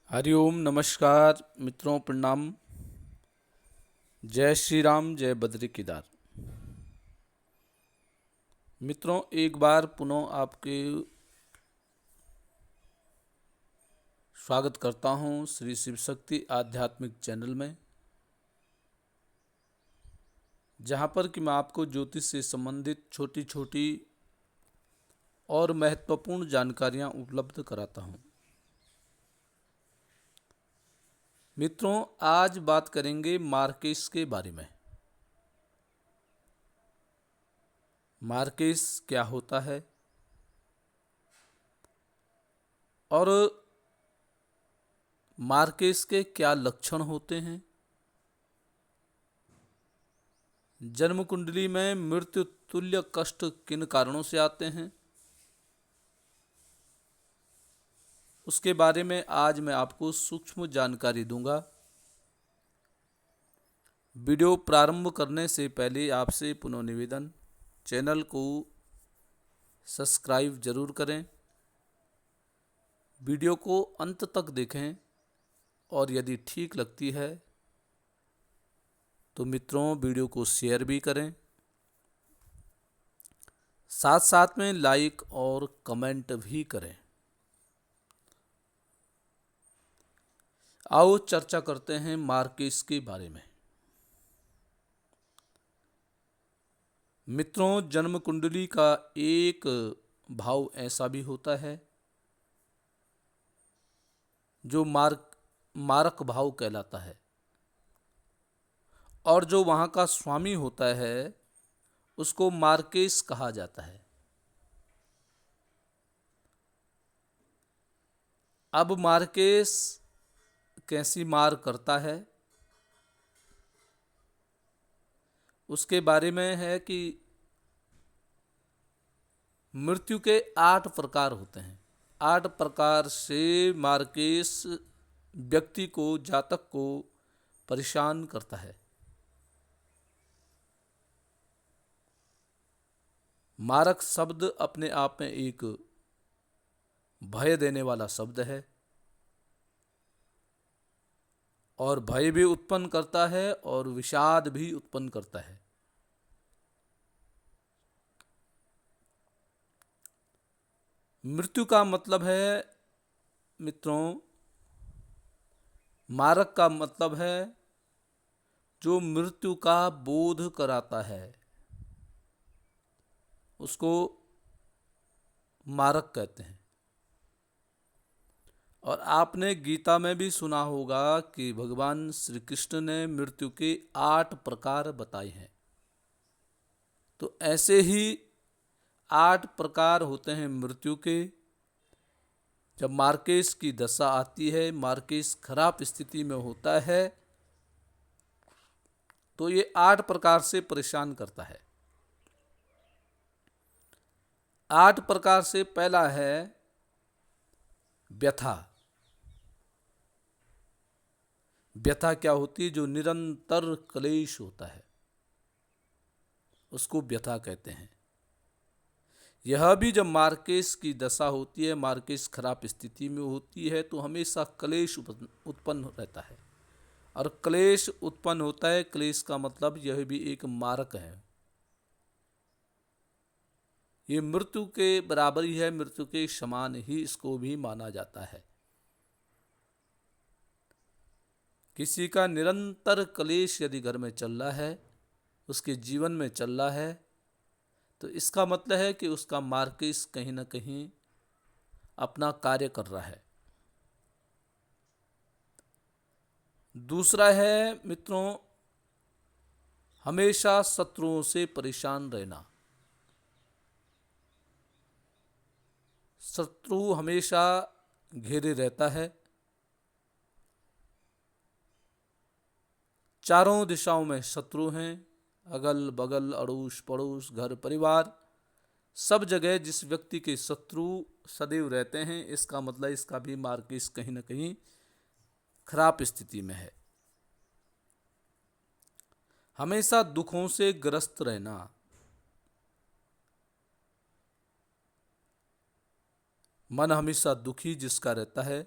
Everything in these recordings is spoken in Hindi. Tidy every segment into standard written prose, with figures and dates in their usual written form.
हरिओम नमस्कार मित्रों, प्रणाम। जय श्री राम, जय बद्री केदार। मित्रों, एक बार पुनः आपके स्वागत करता हूं श्री शिव शक्ति आध्यात्मिक चैनल में, जहां पर कि मैं आपको ज्योतिष से संबंधित छोटी छोटी और महत्वपूर्ण जानकारियां उपलब्ध कराता हूं। मित्रों, आज बात करेंगे मार्केस के बारे में। मार्केस क्या होता है और मार्केस के क्या लक्षण होते हैं। जन्म कुंडली में मृत्यु तुल्य कष्ट किन कारणों से आते हैं, उसके बारे में आज मैं आपको सूक्ष्म जानकारी दूंगा। वीडियो प्रारंभ करने से पहले आपसे पुनः निवेदन, चैनल को सब्सक्राइब जरूर करें, वीडियो को अंत तक देखें और यदि ठीक लगती है तो मित्रों वीडियो को शेयर भी करें, साथ साथ में लाइक और कमेंट भी करें। आओ चर्चा करते हैं मार्केस के बारे में। मित्रों, जन्म कुंडली का एक भाव ऐसा भी होता है जो मारक भाव कहलाता है, और जो वहाँ का स्वामी होता है उसको मार्केस कहा जाता है। अब मार्केस कैसी मार करता है उसके बारे में है कि मृत्यु के 8 प्रकार होते हैं। 8 प्रकार से मार्केस व्यक्ति को, जातक को परेशान करता है। मारक शब्द अपने आप में एक भय देने वाला शब्द है और भय भी उत्पन्न करता है और विषाद भी उत्पन्न करता है। मृत्यु का मतलब है मित्रों, मारक का मतलब है जो मृत्यु का बोध कराता है, उसको मारक कहते हैं। और आपने गीता में भी सुना होगा कि भगवान श्री कृष्ण ने मृत्यु के 8 प्रकार बताए हैं। तो ऐसे ही 8 प्रकार होते हैं मृत्यु के। जब मार्केस की दशा आती है, मार्केस खराब स्थिति में होता है, तो ये 8 प्रकार से परेशान करता है। 8 प्रकार से पहला है व्यथा। व्यथा क्या होती है? जो निरंतर क्लेश होता है उसको व्यथा कहते हैं। यह भी जब मार्केस की दशा होती है, मार्केस खराब स्थिति में होती है, तो हमेशा क्लेश उत्पन्न रहता है। और क्लेश उत्पन्न होता है, क्लेश का मतलब यह भी एक मारक है। ये मृत्यु के बराबर ही है, मृत्यु के समान ही इसको भी माना जाता है। किसी का निरंतर क्लेश यदि घर में चल रहा है, उसके जीवन में चल रहा है, तो इसका मतलब है कि उसका मार्केस कहीं ना कहीं अपना कार्य कर रहा है। दूसरा है मित्रों, हमेशा शत्रुओं से परेशान रहना। शत्रु हमेशा घेरे रहता है, चारों दिशाओं में शत्रु हैं, अगल बगल, अड़ोस पड़ोस, घर परिवार, सब जगह जिस व्यक्ति के शत्रु सदैव रहते हैं, इसका मतलब इसका भी मार्केस कहीं ना कहीं खराब स्थिति में है। हमेशा दुखों से ग्रस्त रहना। मन हमेशा दुखी जिसका रहता है,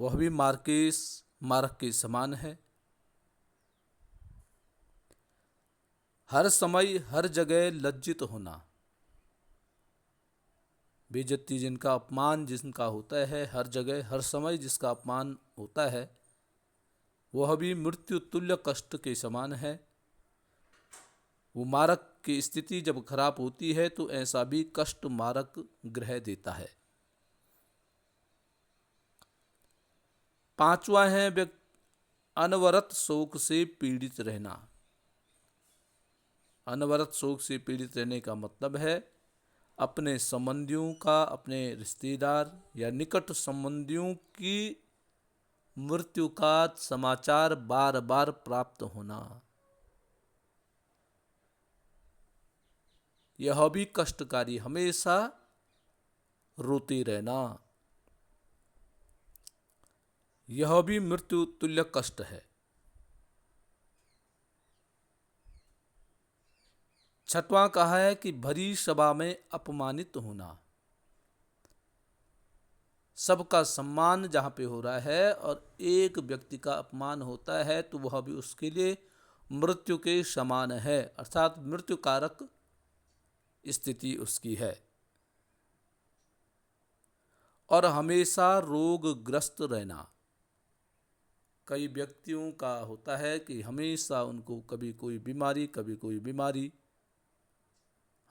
वह भी मार्ग के समान है। हर समय हर जगह लज्जित होना, बेइज्जती जिनका, अपमान जिनका होता है हर जगह हर समय जिसका अपमान होता है, वह भी मृत्यु तुल्य कष्ट के समान है। वो मारक की स्थिति जब खराब होती है तो ऐसा भी कष्ट मारक ग्रह देता है। पांचवा है अनवरत शोक से पीड़ित रहना। अनवरत शोक से पीड़ित रहने का मतलब है अपने संबंधियों का, अपने रिश्तेदार या निकट संबंधियों की मृत्यु का समाचार बार बार प्राप्त होना, यह भी कष्टकारी, हमेशा रोते रहना, यह भी मृत्यु तुल्य कष्ट है। छठवां कहा है कि भरी सभा में अपमानित होना। सबका सम्मान जहां पे हो रहा है और एक व्यक्ति का अपमान होता है तो वह भी उसके लिए मृत्यु के समान है, अर्थात मृत्यु कारक स्थिति उसकी है। और हमेशा रोगग्रस्त रहना। कई व्यक्तियों का होता है कि हमेशा उनको कभी कोई बीमारी कभी कोई बीमारी,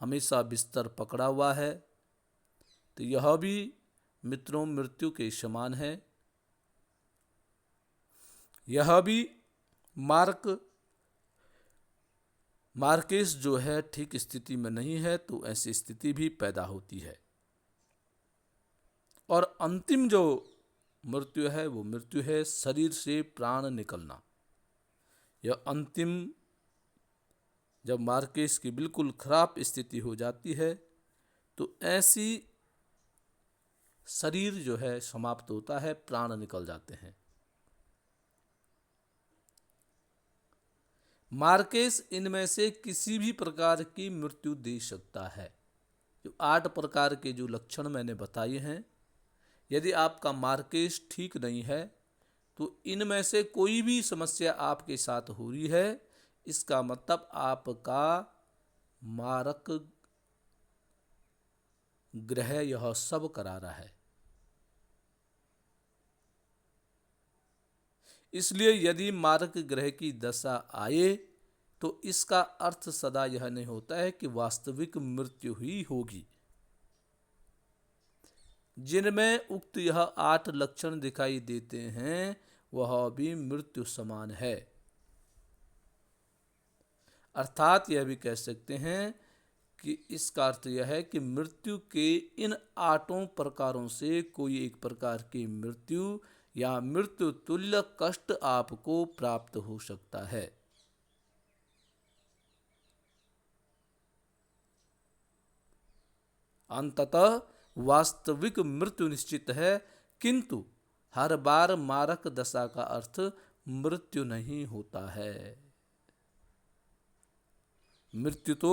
हमेशा बिस्तर पकड़ा हुआ है, तो यह भी मित्रों मृत्यु के समान है। यह भी मार्केश जो है ठीक स्थिति में नहीं है तो ऐसी स्थिति भी पैदा होती है। और अंतिम जो मृत्यु है वो मृत्यु है शरीर से प्राण निकलना। यह अंतिम, जब मार्केश की बिल्कुल खराब स्थिति हो जाती है तो ऐसी शरीर जो है समाप्त होता है, प्राण निकल जाते हैं। मार्केश इनमें से किसी भी प्रकार की मृत्यु दे सकता है। जो 8 प्रकार के जो लक्षण मैंने बताए हैं, यदि आपका मार्केश ठीक नहीं है तो इनमें से कोई भी समस्या आपके साथ हो रही है, इसका मतलब आपका मारक ग्रह यह सब करा रहा है। इसलिए यदि मारक ग्रह की दशा आए तो इसका अर्थ सदा यह नहीं होता है कि वास्तविक मृत्यु ही होगी। जिनमें उक्त यह 8 लक्षण दिखाई देते हैं वह भी मृत्यु समान है। अर्थात यह भी कह सकते हैं कि इसका अर्थ यह है कि मृत्यु के इन 8 प्रकारों से कोई एक प्रकार की मृत्यु या मृत्यु तुल्य कष्ट आपको प्राप्त हो सकता है। अंततः वास्तविक मृत्यु निश्चित है, किंतु हर बार मारक दशा का अर्थ मृत्यु नहीं होता है। मृत्यु तो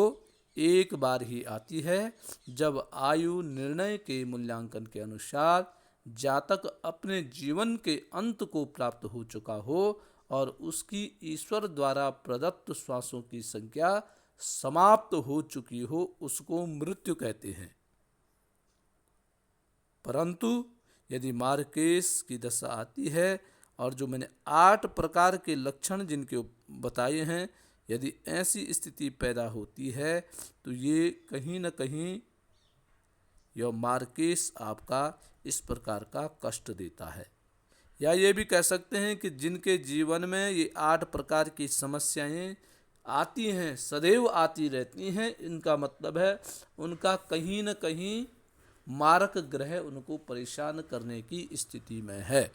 एक बार ही आती है, जब आयु निर्णय के मूल्यांकन के अनुसार जातक अपने जीवन के अंत को प्राप्त हो चुका हो और उसकी ईश्वर द्वारा प्रदत्त श्वासों की संख्या समाप्त हो चुकी हो, उसको मृत्यु कहते हैं। परंतु यदि मार्केश की दशा आती है और जो मैंने 8 प्रकार के लक्षण जिनके बताए हैं, यदि ऐसी स्थिति पैदा होती है तो ये कहीं न कहीं यह मार्केश आपका इस प्रकार का कष्ट देता है। या ये भी कह सकते हैं कि जिनके जीवन में ये 8 प्रकार की समस्याएं आती हैं, सदैव आती रहती हैं, इनका मतलब है उनका कहीं न कहीं मारक ग्रह उनको परेशान करने की स्थिति में है।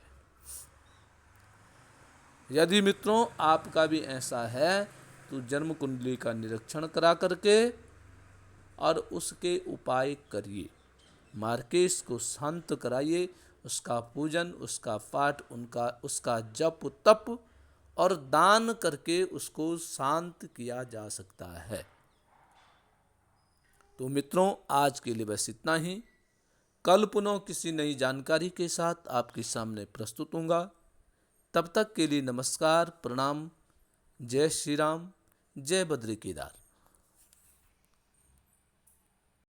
यदि मित्रों आपका भी ऐसा है तो जन्म कुंडली का निरीक्षण करा करके और उसके उपाय करिए। मार्केश को शांत कराइए, उसका पूजन, उसका पाठ, उसका जप तप और दान करके उसको शांत किया जा सकता है। तो मित्रों आज के लिए बस इतना ही। कल पुनः किसी नई जानकारी के साथ आपके सामने प्रस्तुत होऊंगा। तब तक के लिए नमस्कार, प्रणाम, जय श्री राम, जय बद्री केदार।